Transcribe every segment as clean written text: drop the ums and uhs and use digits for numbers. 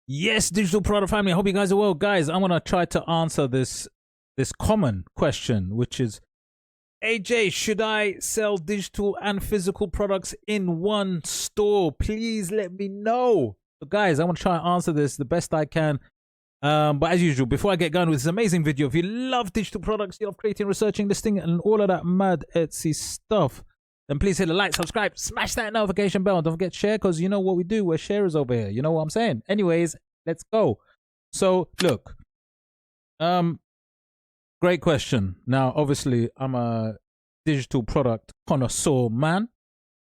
Yes, digital product family. I hope you guys are well, guys. I'm gonna try to answer this common question, which is, AJ, should I sell digital and physical products in one store? Please let me know. So, guys, I'm gonna try and answer this the best I can. But as usual, before I get going with this amazing video, if you love digital products, you love creating, researching, listing, and all of that mad Etsy stuff, then please hit the like, subscribe, smash that notification bell. Don't forget to share, because you know what we do. We're sharers over here. You know what I'm saying? Anyways, let's go. So look, great question. Now, obviously, I'm a digital product connoisseur man.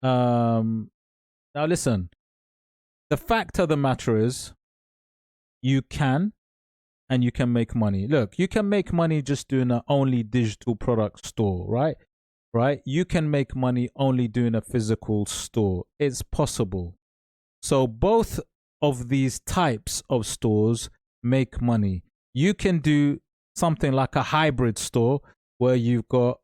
Now listen, the fact of the matter is, you can make money. Look, you can make money just doing an only digital product store, right? Right? You can make money only doing a physical store. It's possible. So both of these types of stores make money. You can do something like a hybrid store where you've got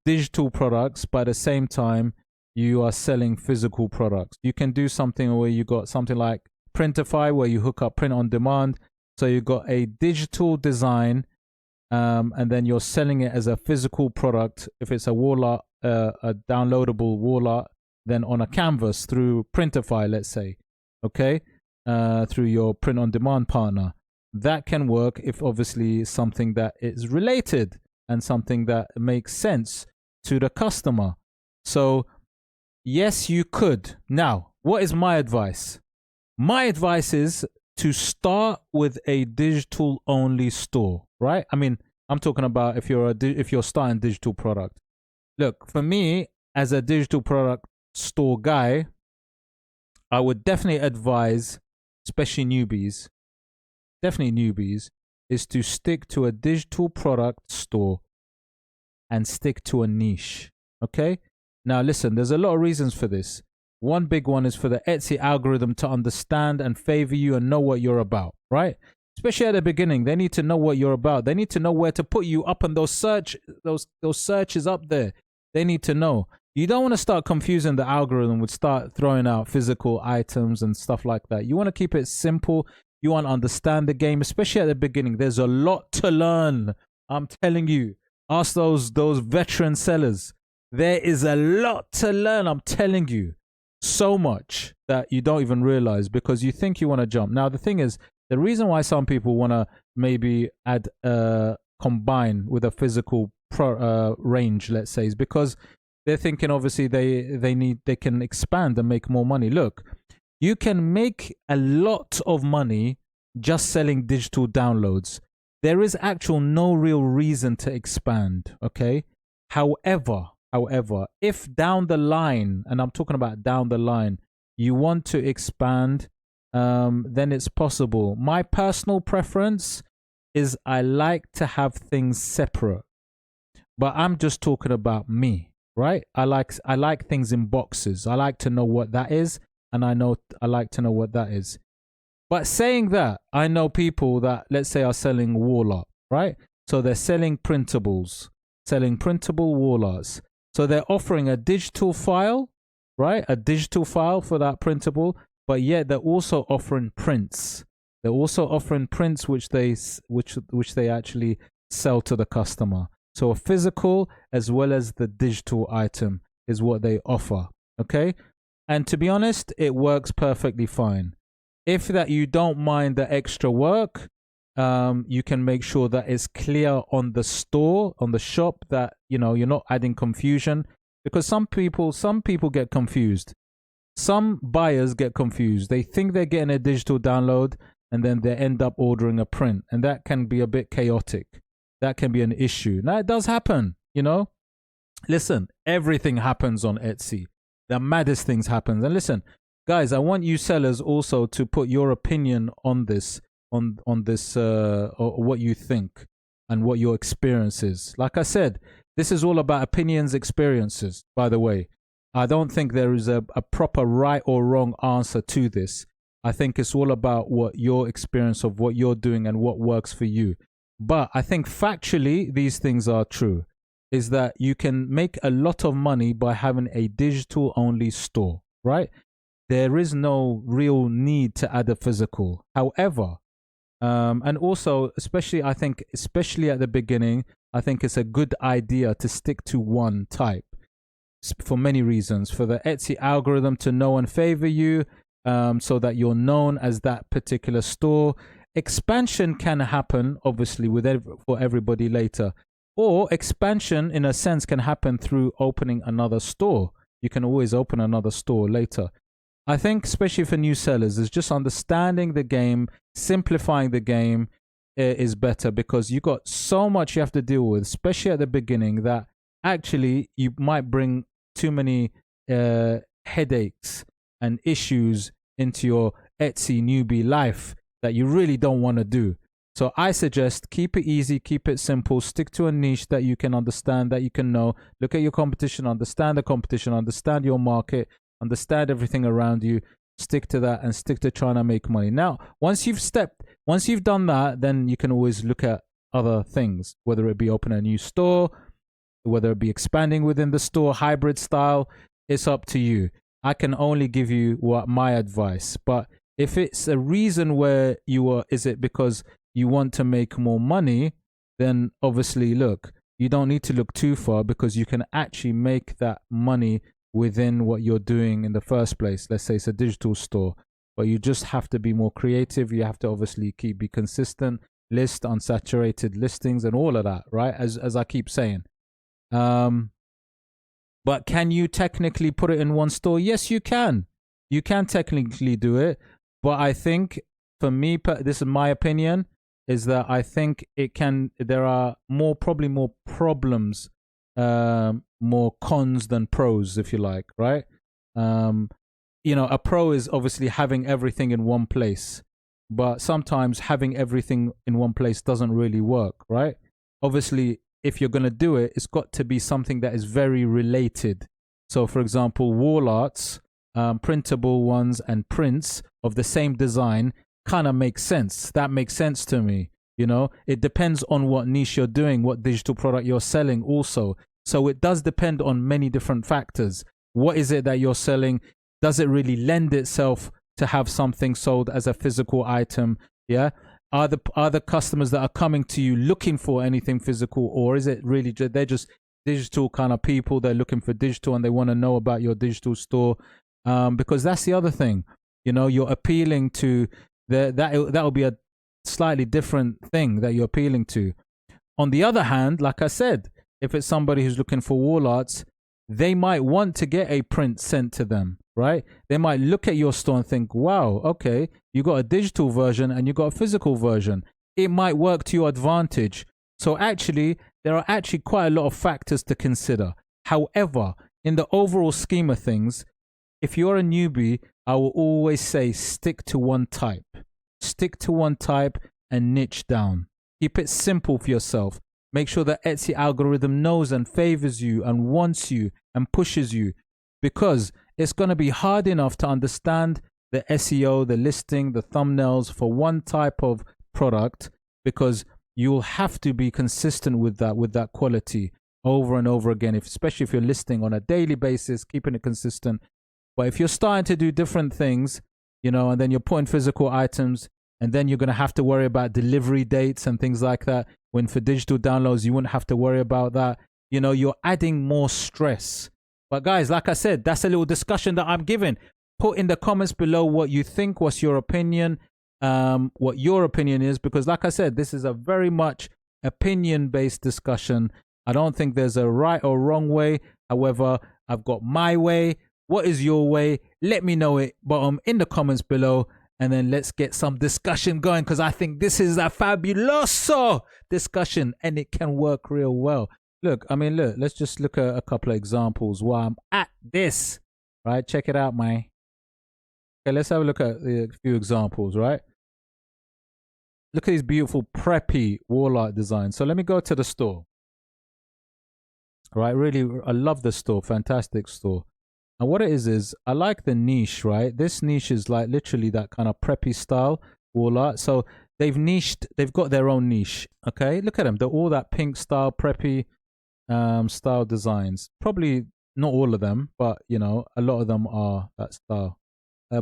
digital products, but at the same time you are selling physical products. You can do something where you got something like Printify, where you hook up print on demand. So you got a digital design, and then you're selling it as a physical product. If it's a wall art, a downloadable wall art, then on a canvas through Printify, let's say, okay, through your print on demand partner. That can work if obviously something that is related and something that makes sense to the customer. So yes, you could. Now, what is my advice? My advice is to start with a digital only store, right? I mean, I'm talking about if you're starting digital product. Look, for me as a digital product store guy, I would definitely advise, especially newbies, is to stick to a digital product store and stick to a niche. Okay? Now listen, there's a lot of reasons for this. One big one is for the Etsy algorithm to understand and favor you and know what you're about, right? Especially at the beginning, they need to know what you're about. They need to know where to put you up on those searches up there. They need to know. You don't want to start confusing the algorithm with start throwing out physical items and stuff like that. You want to keep it simple. You want to understand the game, especially at the beginning. There's a lot to learn. I'm telling you. Ask those veteran sellers. There is a lot to learn. I'm telling you. So much that you don't even realize because you think you want to jump. Now, the thing is, the reason why some people want to maybe add combine with a physical range, let's say, is because they're thinking obviously they can expand and make more money. Look, you can make a lot of money just selling digital downloads. There is actual no real reason to expand, okay? However, if down the line, and I'm talking about down the line, you want to expand, then it's possible. My personal preference is I like to have things separate, but I'm just talking about me, right? I like things in boxes. I like to know what that is, and I like to know what that is. But saying that, I know people that, let's say, are selling wall art, right? So they're selling printables, selling printable wall arts. So they're offering a digital file, right? A digital file for that printable, but yet they're also offering prints. They're also offering prints which they actually sell to the customer. So a physical as well as the digital item is what they offer, okay? And to be honest, it works perfectly fine. If that you don't mind the extra work, you can make sure that it's clear on the store, on the shop, that you're not adding confusion, because some people get confused. Some buyers get confused. They think they're getting a digital download and then they end up ordering a print, and that can be a bit chaotic. That can be an issue. Now, it does happen, Listen, everything happens on Etsy. The maddest things happen. And listen, guys, I want you sellers also to put your opinion on this. On this, what you think and what your experience is. Like I said, this is all about opinions, experiences, by the way. I don't think there is a proper right or wrong answer to this. I think it's all about what your experience of what you're doing and what works for you. But I think factually, these things are true, is that you can make a lot of money by having a digital only store, right? there is no real need to add a physical. However, and also, especially, I think, especially at the beginning, I think it's a good idea to stick to one type for many reasons. For the Etsy algorithm to know and favor you, so that you're known as that particular store. Expansion can happen, obviously, for everybody later. Or expansion, in a sense, can happen through opening another store. You can always open another store later. I think, especially for new sellers, is just understanding the game, simplifying the game is better, because you got so much you have to deal with, especially at the beginning, that actually you might bring too many headaches and issues into your Etsy newbie life that you really don't want to do. So I suggest keep it easy, keep it simple, stick to a niche that you can understand, that you can know. Look at your competition, understand the competition, understand your market, understand everything around you. Stick to that and stick to trying to make money. Now, once you've done that, then you can always look at other things, whether it be open a new store, whether it be expanding within the store, hybrid style. It's up to you. I can only give you my advice. But if it's a reason where is it because you want to make more money, then obviously, look, you don't need to look too far, because you can actually make that money within what you're doing in the first place. Let's say it's a digital store, but you just have to be more creative. You have to obviously be consistent, list unsaturated listings and all of that, right? As I keep saying. But can you technically put it in one store? Yes, you can. You can technically do it. But I think, for me, this is my opinion, is that I think there are probably more problems, more cons than pros, if you like, right? A pro is obviously having everything in one place, but sometimes having everything in one place doesn't really work, right? Obviously, if you're going to do it, it's got to be something that is very related. So, for example, wall arts, printable ones and prints of the same design kind of makes sense. That makes sense to me. It depends on what niche you're doing, what digital product you're selling also. So it does depend on many different factors. What is it that you're selling? Does it really lend itself to have something sold as a physical item? Yeah. Are the customers that are coming to you looking for anything physical, or is it really they're just digital kind of people? They're looking for digital and they want to know about your digital store, because that's the other thing. You're appealing to that will be a slightly different thing that you're appealing to. On the other hand, like I said, if it's somebody who's looking for wall arts, they might want to get a print sent to them, right? They might look at your store and think, wow, okay, you got a digital version and you got a physical version. It might work to your advantage. So actually, there are actually quite a lot of factors to consider. However, in the overall scheme of things, if you're a newbie, I will always say stick to one type. Stick to one type and niche down. Keep it simple for yourself. Make sure the Etsy algorithm knows and favors you and wants you and pushes you, because it's going to be hard enough to understand the SEO, the listing, the thumbnails for one type of product, because you'll have to be consistent with that quality over and over again, especially if you're listing on a daily basis, keeping it consistent. But if you're starting to do different things, and then you're putting physical items, and then you're going to have to worry about delivery dates and things like that. When for digital downloads, you wouldn't have to worry about that. You're adding more stress. But guys, like I said, that's a little discussion that I'm giving. Put in the comments below what you think, what's your opinion, what your opinion is, because like I said, this is a very much opinion-based discussion. I don't think there's a right or wrong way. However, I've got my way. What is your way? Let me know it in the comments below, and then let's get some discussion going, because I think this is a fabuloso discussion and it can work real well. Look, let's just look at a couple of examples while I'm at this, right? Check it out, man. Okay, let's have a look at a few examples, right? Look at these beautiful preppy wall art designs. So let me go to the store. Right, really, I love the store. Fantastic store. And what it is I like the niche, right? This niche is like literally that kind of preppy style wall art. So they've got their own niche. Okay, look at them. They're all that pink style, preppy style designs. Probably not all of them, but a lot of them are that style.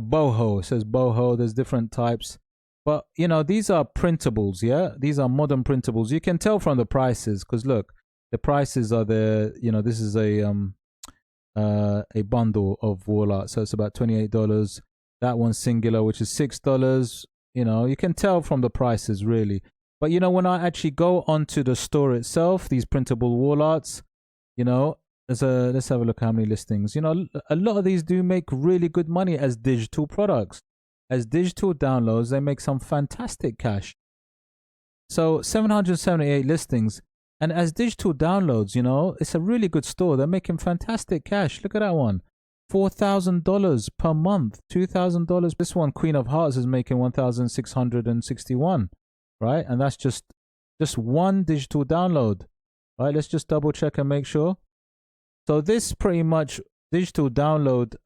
boho. It says boho. There's different types. But, you know, these are printables, yeah? These are modern printables. You can tell from the prices because, look, the prices are there. You know, this is a bundle of wall art. So it's about $28. That one's singular, which is $6. You know, you can tell from the prices, really. But, you know, when I actually go onto the store itself, these printable wall arts, you know, let's have a look at how many listings. You know, a lot of these do make really good money as digital products. As digital downloads, they make some fantastic cash. So 778 listings. And as digital downloads, you know, it's a really good store. They're making fantastic cash. Look at that one. $4,000 per month. $2,000. This one, Queen of Hearts, is making $1,661. Right? And that's just one digital download. Right? Let's just double check and make sure. So this pretty much digital download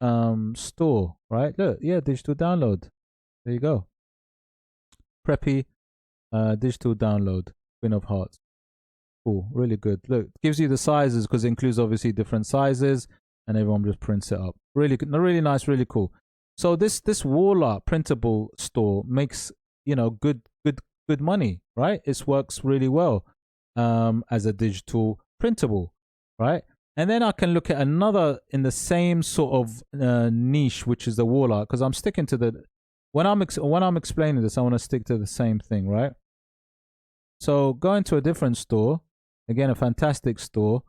store. Right? Look, yeah, digital download. There you go. Preppy digital download. Queen of Hearts. Cool, really good. Look, gives you the sizes because it includes obviously different sizes, and everyone just prints it up. Really good, really nice, really cool. So this wall art printable store makes, you know, good money, right? It works really well as a digital printable, right? And then I can look at another in the same sort of niche, which is the wall art, because I'm sticking to the when I'm explaining this, I want to stick to the same thing, right? So going to a different store. Again, a fantastic store,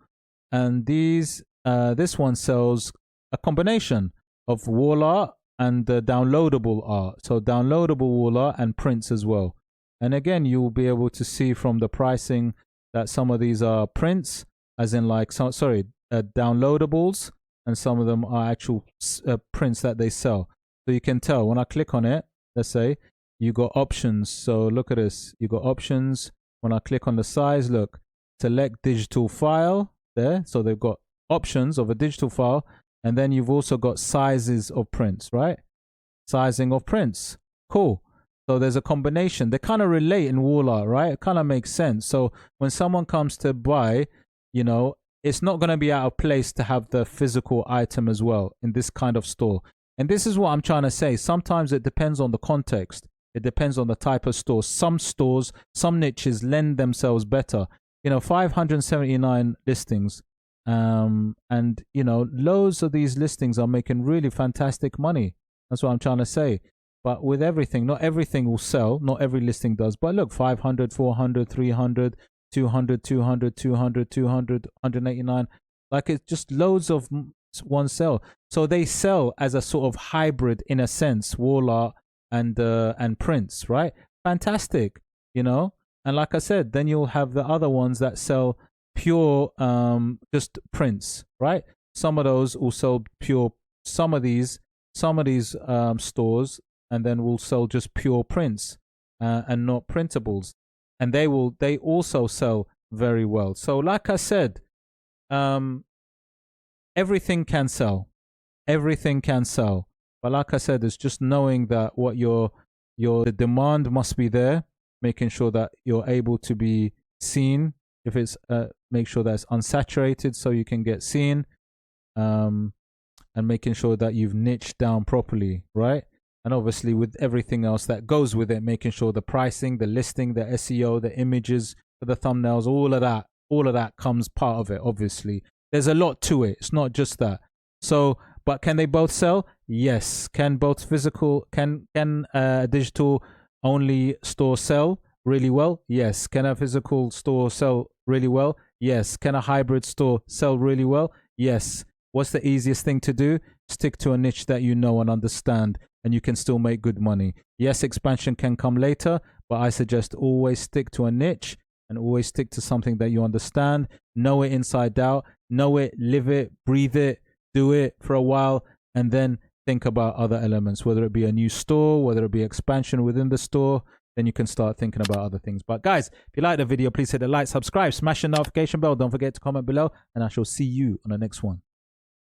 and this one sells a combination of wall art and downloadable art. So downloadable wall art and prints as well. And again, you'll be able to see from the pricing that some of these are prints, as in like downloadables, and some of them are actual prints that they sell. So you can tell when I click on it. Let's say you got options. So look at this. You got options. When I click on the size, look. Select digital file there. So they've got options of a digital file, and then you've also got sizes of prints, right? Sizing of prints. Cool. So there's a combination. They kind of relate in wall art, right? It kind of makes sense. So when someone comes to buy, you know, it's not going to be out of place to have the physical item as well in this kind of store. And this is what I'm trying to say. Sometimes it depends on the context. It depends on the type of store. Some stores, some niches lend themselves better. You know, 579 listings, and you know, loads of these listings are making really fantastic money. That's what I'm trying to say. But with everything, not everything will sell. Not every listing does. But look, 500, 400, 300, 200, 200, 200, 200, 189. Like, it's just loads of one sell. So they sell as a sort of hybrid in a sense, wall art and prints, right? Fantastic, you know. And like I said, then you'll have the other ones that sell pure just prints, right? Some of those will sell pure. Some of these stores, and then will sell just pure prints and not printables, and they also sell very well. So like I said, everything can sell. Everything can sell. But like I said, it's just knowing that what the demand must be there. Making sure that you're able to be seen. If it's make sure that it's unsaturated so you can get seen, and making sure that you've niched down properly, right? And obviously with everything else that goes with it, making sure the pricing, the listing, the SEO, the images for the thumbnails, all of that comes part of it. Obviously, there's a lot to it. It's not just that. So, but can they both sell? Yes. Can both physical, can digital only store sell really well? Yes. Can a physical store sell really well? Yes. Can a hybrid store sell really well? Yes. What's the easiest thing to do? Stick to a niche that you know and understand, and you can still make good money. Yes, expansion can come later, but I suggest always stick to a niche and always stick to something that you understand, know it inside out, know it, live it, breathe it, do it for a while, and then think about other elements, whether it be a new store, whether it be expansion within the store. Then you can start thinking about other things. But guys, if you like the video, please hit the like, subscribe, smash the notification bell. Don't forget to comment below, and I shall see you on the next one.